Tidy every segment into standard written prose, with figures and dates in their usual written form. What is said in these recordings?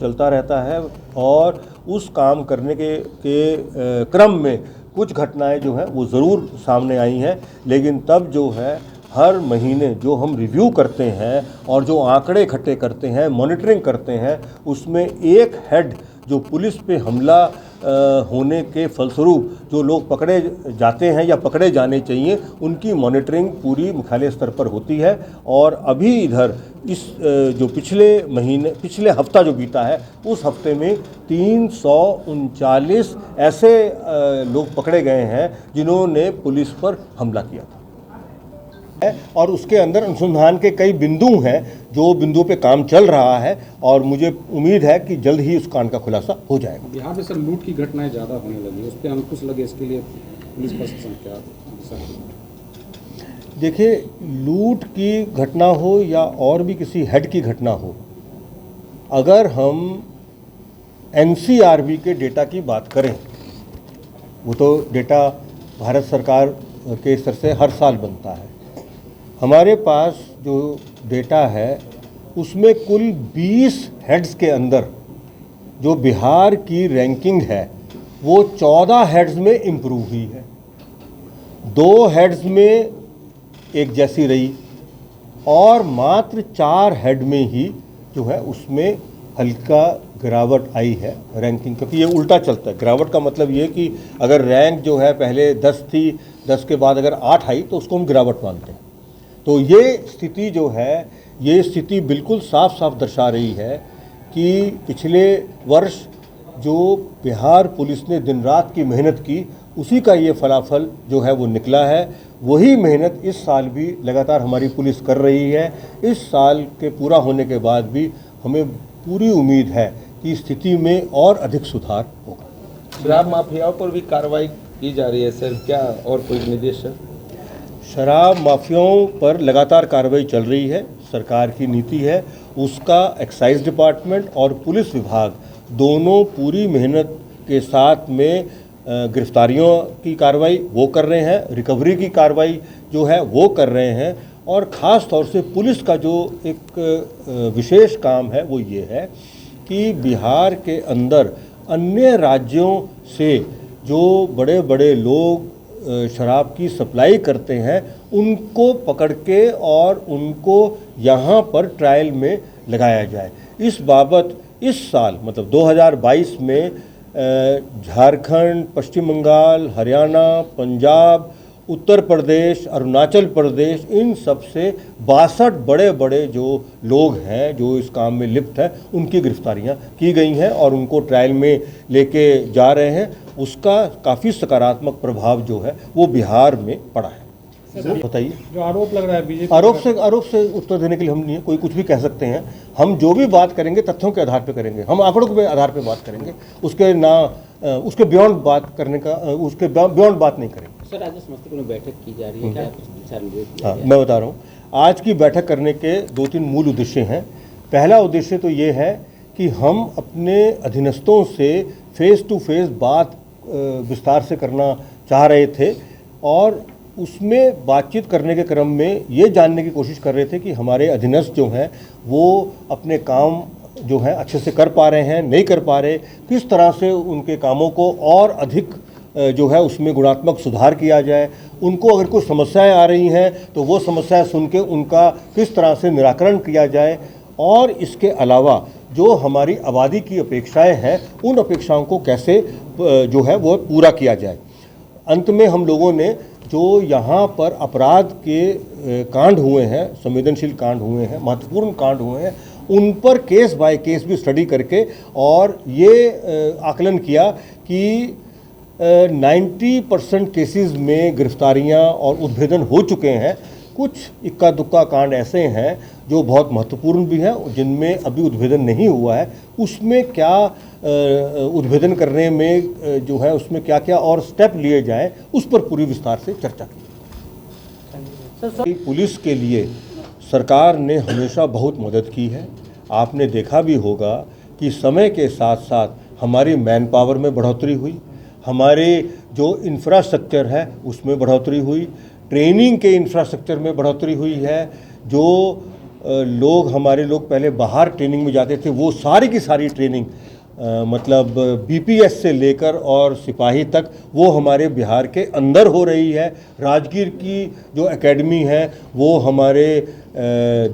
चलता रहता है और उस काम करने के क्रम में कुछ घटनाएं जो हैं वो ज़रूर सामने आई हैं, लेकिन तब जो है हर महीने जो हम रिव्यू करते हैं और जो आंकड़े इकट्ठे करते हैं, मॉनिटरिंग करते हैं, उसमें एक हेड जो पुलिस पे हमला होने के फलस्वरूप जो लोग पकड़े जाते हैं या पकड़े जाने चाहिए, उनकी मॉनिटरिंग पूरी मुख्यालय स्तर पर होती है। और अभी इधर इस जो पिछले हफ्ता जो बीता है, उस हफ्ते में 339 ऐसे लोग पकड़े गए हैं जिन्होंने पुलिस पर हमला किया था। और उसके अंदर अनुसंधान के कई बिंदु हैं, जो बिंदुओं पे काम चल रहा है और मुझे उम्मीद है कि जल्द ही उस कांड का खुलासा हो जाएगा। बिहार में सर लूट की घटनाएं ज़्यादा होने लगी, उस पर अंकुश लगे, इसके लिए पुलिस प्रशासन क्या देखिए, लूट की घटना हो या और भी किसी हेड की घटना हो, अगर हम NCRB के डेटा की बात करें, वो तो डेटा भारत सरकार के स्तर से हर साल बनता है। हमारे पास जो डेटा है उसमें कुल 20 हेड्स के अंदर जो बिहार की रैंकिंग है वो 14 हेड्स में इम्प्रूव हुई है। 2 हेड्स में एक जैसी रही और मात्र 4 हेड में ही जो है उसमें हल्का गिरावट आई है रैंकिंग, क्योंकि ये उल्टा चलता है। गिरावट का मतलब ये कि अगर रैंक जो है पहले 10 थी, 10 के बाद अगर 8 आई तो उसको हम गिरावट मानते हैं। तो ये स्थिति जो है, ये स्थिति बिल्कुल साफ साफ दर्शा रही है कि पिछले वर्ष जो बिहार पुलिस ने दिन रात की मेहनत की, उसी का ये फलाफल जो है वो निकला है। वही मेहनत इस साल भी लगातार हमारी पुलिस कर रही है। इस साल के पूरा होने के बाद भी हमें पूरी उम्मीद है कि स्थिति में और अधिक सुधार होगा। शराब माफियाओं पर भी कार्रवाई की जा रही है सर, क्या और कोई निर्देश है? शराब माफियाओं पर लगातार कार्रवाई चल रही है, सरकार की नीति है। उसका एक्साइज डिपार्टमेंट और पुलिस विभाग दोनों पूरी मेहनत के साथ में गिरफ्तारियों की कार्रवाई वो कर रहे हैं, रिकवरी की कार्रवाई जो है वो कर रहे हैं। और ख़ास तौर से पुलिस का जो एक विशेष काम है वो ये है कि बिहार के अंदर अन्य राज्यों से जो बड़े बड़े लोग शराब की सप्लाई करते हैं, उनको पकड़ के और उनको यहाँ पर ट्रायल में लगाया जाए। इस बाबत इस साल मतलब 2022 में झारखंड, पश्चिम बंगाल, हरियाणा, पंजाब, उत्तर प्रदेश, अरुणाचल प्रदेश, इन सब से 62 बड़े बड़े जो लोग हैं जो इस काम में लिप्त हैं, उनकी गिरफ्तारियां की गई हैं और उनको ट्रायल में लेके जा रहे हैं। उसका काफ़ी सकारात्मक प्रभाव जो है वो बिहार में पड़ा है। बताइए, जो आरोप लग रहा है बीजेपी, आरोप से उत्तर देने के लिए हम नहीं है, कोई कुछ भी कह सकते हैं। हम जो भी बात करेंगे तथ्यों के आधार पर करेंगे, हम आंकड़ों के आधार पर बात करेंगे, उसके बियॉन्ड बात करने का, उसके बियॉन्ड बात नहीं करेंगे। सर, आज समस्तीपुर में बैठक की जा रही है, क्या कुछ दिशा निर्देश? हाँ, मैं बता रहा हूँ। आज की बैठक करने के 2-3 मूल उद्देश्य हैं। पहला उद्देश्य तो ये है कि हम अपने अधीनस्थों से फेस टू फेस बात विस्तार से करना चाह रहे थे और उसमें बातचीत करने के क्रम में ये जानने की कोशिश कर रहे थे कि हमारे अधीनस्थ जो हैं वो अपने काम जो है अच्छे से कर पा रहे हैं, नहीं कर पा रहे, किस तरह से उनके कामों को और अधिक जो है उसमें गुणात्मक सुधार किया जाए। उनको अगर कुछ समस्याएं आ रही हैं तो वो समस्याएं सुन के उनका किस तरह से निराकरण किया जाए। और इसके अलावा जो हमारी आबादी की अपेक्षाएं हैं, उन अपेक्षाओं को कैसे जो है वो पूरा किया जाए। अंत में हम लोगों ने जो यहाँ पर अपराध के कांड हुए हैं, संवेदनशील कांड हुए हैं, महत्वपूर्ण कांड हुए हैं, उन पर केस बाय केस भी स्टडी करके और ये आकलन किया कि 90% केसेस में गिरफ्तारियां और उद्भेदन हो चुके हैं। कुछ इक्का दुक्का कांड ऐसे हैं जो बहुत महत्वपूर्ण भी हैं, जिनमें अभी उद्भेदन नहीं हुआ है। उसमें क्या उद्भेदन करने में जो है उसमें क्या क्या और स्टेप लिए जाएं, उस पर पूरी विस्तार से चर्चा की। पुलिस के लिए सरकार ने हमेशा बहुत मदद की है। आपने देखा भी होगा कि समय के साथ साथ हमारी मैन पावर में बढ़ोतरी हुई, हमारे जो इंफ्रास्ट्रक्चर है उसमें बढ़ोतरी हुई, ट्रेनिंग के इंफ्रास्ट्रक्चर में बढ़ोतरी हुई है, जो लोग हमारे लोग पहले बाहर ट्रेनिंग में जाते थे, वो सारी की सारी ट्रेनिंग मतलब बीपीएस से लेकर और सिपाही तक वो हमारे बिहार के अंदर हो रही है। राजगीर की जो एकेडमी है वो हमारे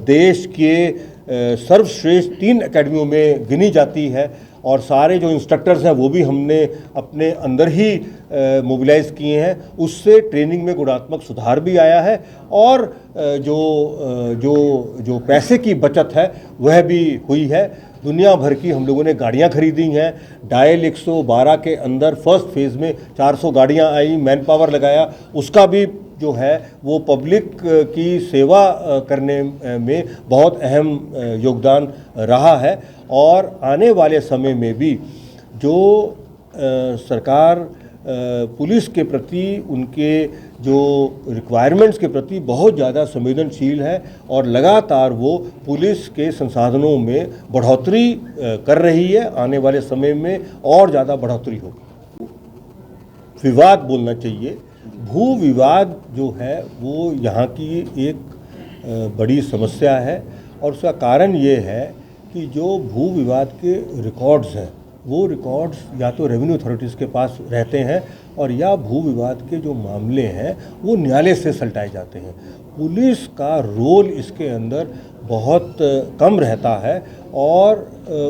देश के सर्वश्रेष्ठ 3 एकेडमियों में गिनी जाती है, और सारे जो इंस्ट्रक्टर्स हैं वो भी हमने अपने अंदर ही मोबिलाइज़ किए हैं। उससे ट्रेनिंग में गुणात्मक सुधार भी आया है, और जो पैसे की बचत है वह भी हुई है। दुनिया भर की हम लोगों ने गाड़ियां खरीदी हैं। डायल 112 के अंदर फर्स्ट फेज़ में 400 गाड़ियां आई, मैन पावर लगाया, उसका भी जो है वो पब्लिक की सेवा करने में बहुत अहम योगदान रहा है। और आने वाले समय में भी जो सरकार पुलिस के प्रति, उनके जो रिक्वायरमेंट्स के प्रति बहुत ज़्यादा संवेदनशील है, और लगातार वो पुलिस के संसाधनों में बढ़ोतरी कर रही है। आने वाले समय में और ज़्यादा बढ़ोतरी होगी। विवाद बोलना चाहिए, भू विवाद जो है वो यहाँ की एक बड़ी समस्या है, और उसका कारण ये है कि जो भू विवाद के रिकॉर्ड्स हैं वो रिकॉर्ड्स या तो रेवेन्यू अथॉरिटीज़ के पास रहते हैं, और या भू विवाद के जो मामले हैं वो न्यायालय से सलटाए जाते हैं। पुलिस का रोल इसके अंदर बहुत कम रहता है, और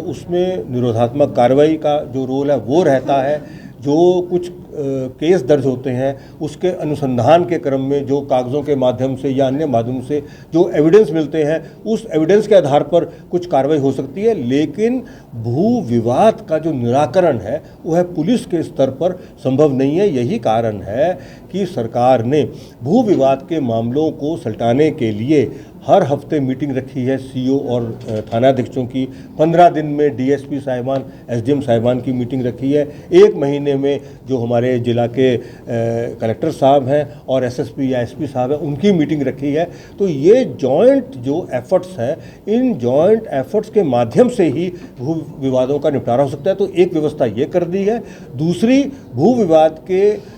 उसमें निरोधात्मक कार्रवाई का जो रोल है वो रहता है। जो कुछ केस दर्ज होते हैं उसके अनुसंधान के क्रम में जो कागज़ों के माध्यम से या अन्य माध्यम से जो एविडेंस मिलते हैं, उस एविडेंस के आधार पर कुछ कार्रवाई हो सकती है, लेकिन भू विवाद का जो निराकरण है वह पुलिस के स्तर पर संभव नहीं है। यही कारण है कि सरकार ने भू विवाद के मामलों को सुलझाने के लिए हर हफ्ते मीटिंग रखी है सीओ और थानाध्यक्षों की। 15 दिन में डीएसपी साहिबान, एसडीएम साहिबान की मीटिंग रखी है। 1 महीने में जो हमारे जिला के कलेक्टर साहब हैं और एसएसपी या एसपी साहब हैं उनकी मीटिंग रखी है। तो ये जॉइंट जो एफर्ट्स हैं, इन जॉइंट एफर्ट्स के माध्यम से ही भू विवादों का निपटारा हो सकता है। तो एक व्यवस्था ये कर दी है। दूसरी, भू विवाद के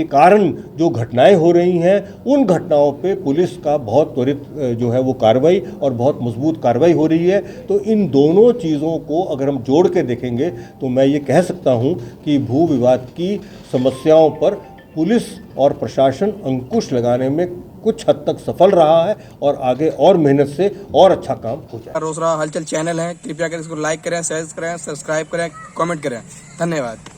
कारण जो घटनाएं हो रही हैं, उन घटनाओं पे पुलिस का बहुत त्वरित जो है वो कार्रवाई और बहुत मजबूत कार्रवाई हो रही है। तो इन दोनों चीज़ों को अगर हम जोड़ के देखेंगे तो मैं ये कह सकता हूँ कि भू विवाद की समस्याओं पर पुलिस और प्रशासन अंकुश लगाने में कुछ हद तक सफल रहा है, और आगे और मेहनत से और अच्छा काम हो जाए। रोसड़ा हलचल चैनल है, कृपया कर इसको लाइक करें, शेयर करें, सब्सक्राइब करें, कमेंट करें। धन्यवाद।